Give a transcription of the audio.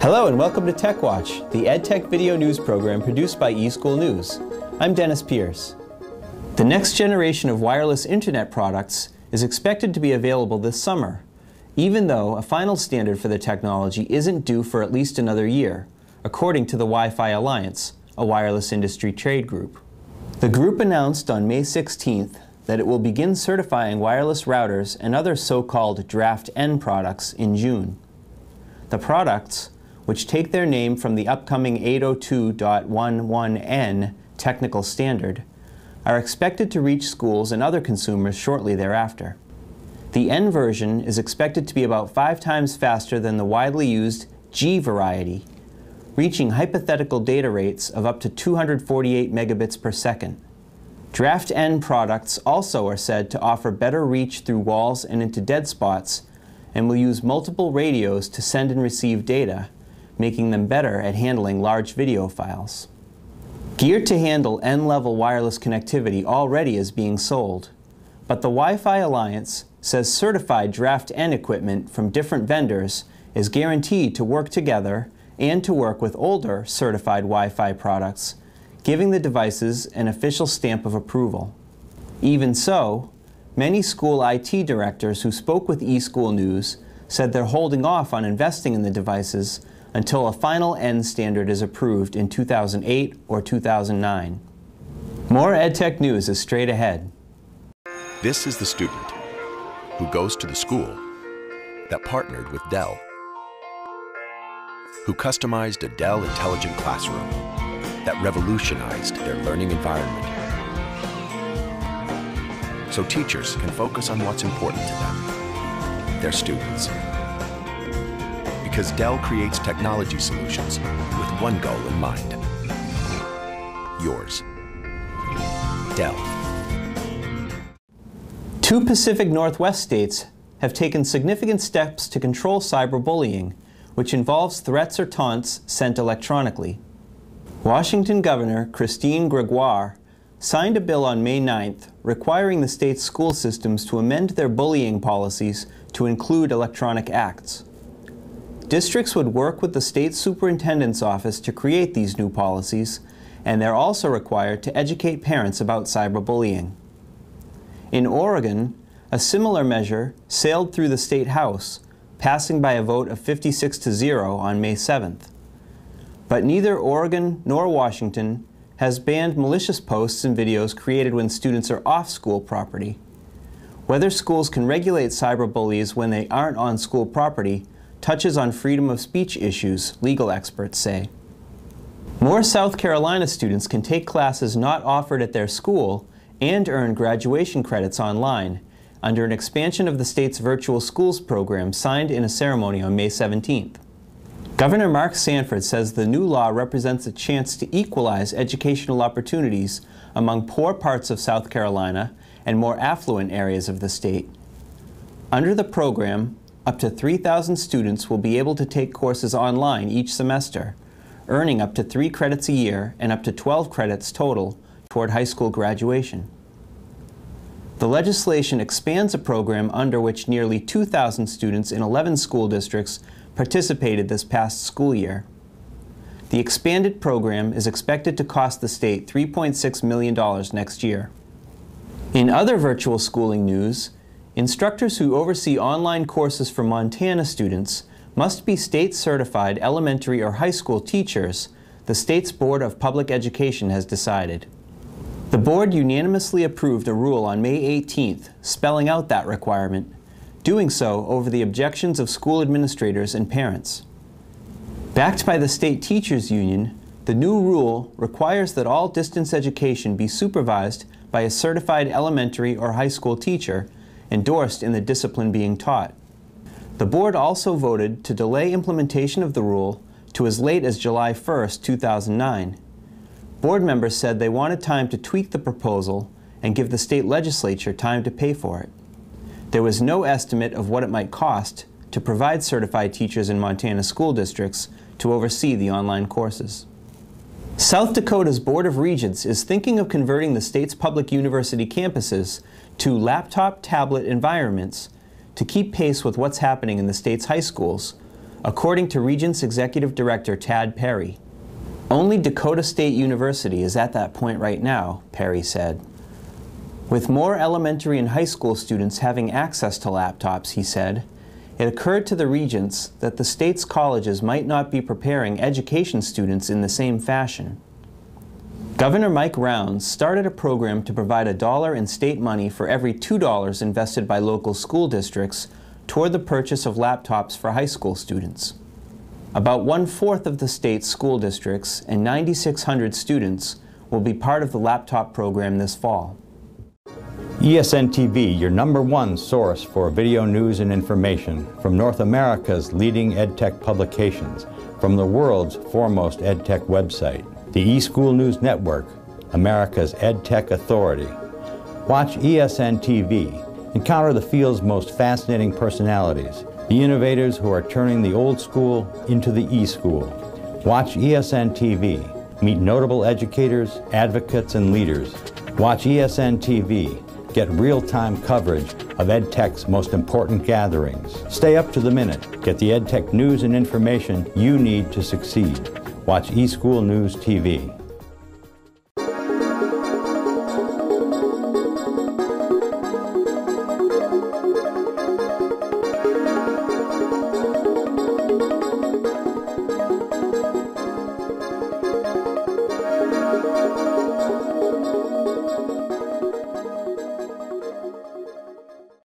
Hello and welcome to TechWatch, the EdTech video news program produced by eSchool News. I'm Dennis Pierce. The next generation of wireless internet products is expected to be available this summer, even though a final standard for the technology isn't due for at least another year, according to the Wi-Fi Alliance, a wireless industry trade group. The group announced on May 16th that it will begin certifying wireless routers and other so-called Draft N products in June. The products, which take their name from the upcoming 802.11n technical standard, are expected to reach schools and other consumers shortly thereafter. The N version is expected to be about 5 times faster than the widely used G variety, reaching hypothetical data rates of up to 248 megabits per second. Draft N products also are said to offer better reach through walls and into dead spots, and will use multiple radios to send and receive data, making them better at handling large video files. Gear to handle N-level wireless connectivity already is being sold, but the Wi-Fi Alliance says certified Draft N equipment from different vendors is guaranteed to work together and to work with older certified Wi-Fi products, giving the devices an official stamp of approval. Even so, many school IT directors who spoke with eSchool News said they're holding off on investing in the devices until a final N standard is approved in 2008 or 2009. More EdTech news is straight ahead. This is the student who goes to the school that partnered with Dell, who customized a Dell Intelligent Classroom that revolutionized their learning environment, so teachers can focus on what's important to them, their students. Because Dell creates technology solutions with one goal in mind. Yours. Dell. 2 Pacific Northwest states have taken significant steps to control cyberbullying, which involves threats or taunts sent electronically. Washington Governor Christine Gregoire signed a bill on May 9th requiring the state's school systems to amend their bullying policies to include electronic acts. Districts would work with the state superintendent's office to create these new policies, and they're also required to educate parents about cyberbullying. In Oregon, a similar measure sailed through the state house, passing by a vote of 56-0 on May 7th. But neither Oregon nor Washington has banned malicious posts and videos created when students are off school property. Whether schools can regulate cyberbullies when they aren't on school property touches on freedom of speech issues, legal experts say. More South Carolina students can take classes not offered at their school and earn graduation credits online under an expansion of the state's virtual schools program signed in a ceremony on May 17th. Governor Mark Sanford says the new law represents a chance to equalize educational opportunities among poor parts of South Carolina and more affluent areas of the state. Under the program, up to 3,000 students will be able to take courses online each semester, earning up to 3 credits a year and up to 12 credits total toward high school graduation. The legislation expands a program under which nearly 2,000 students in 11 school districts participated this past school year. The expanded program is expected to cost the state $3.6 million next year. In other virtual schooling news, instructors who oversee online courses for Montana students must be state-certified elementary or high school teachers, the state's Board of Public Education has decided. The board unanimously approved a rule on May 18th, spelling out that requirement, doing so over the objections of school administrators and parents. Backed by the State Teachers Union, the new rule requires that all distance education be supervised by a certified elementary or high school teacher endorsed in the discipline being taught. The board also voted to delay implementation of the rule to as late as July 1st, 2009. Board members said they wanted time to tweak the proposal and give the state legislature time to pay for it. There was no estimate of what it might cost to provide certified teachers in Montana school districts to oversee the online courses. South Dakota's Board of Regents is thinking of converting the state's public university campuses to laptop-tablet environments to keep pace with what's happening in the state's high schools, according to Regents Executive Director Tad Perry. Only Dakota State University is at that point right now, Perry said. With more elementary and high school students having access to laptops, he said, it occurred to the Regents that the state's colleges might not be preparing education students in the same fashion. Governor Mike Rounds started a program to provide $1 in state money for every $2 invested by local school districts toward the purchase of laptops for high school students. About 1/4 of the state's school districts and 9,600 students will be part of the laptop program this fall. eSN TV, your #1 source for video news and information from North America's leading EdTech publications, from the world's foremost EdTech website. The eSchool News Network, America's EdTech authority. Watch eSN TV. Encounter the field's most fascinating personalities, the innovators who are turning the old school into the e-school. Watch eSN TV. Meet notable educators, advocates, and leaders. Watch eSN TV. Get real-time coverage of EdTech's most important gatherings. Stay up to the minute. Get the EdTech news and information you need to succeed. Watch eSchool News TV.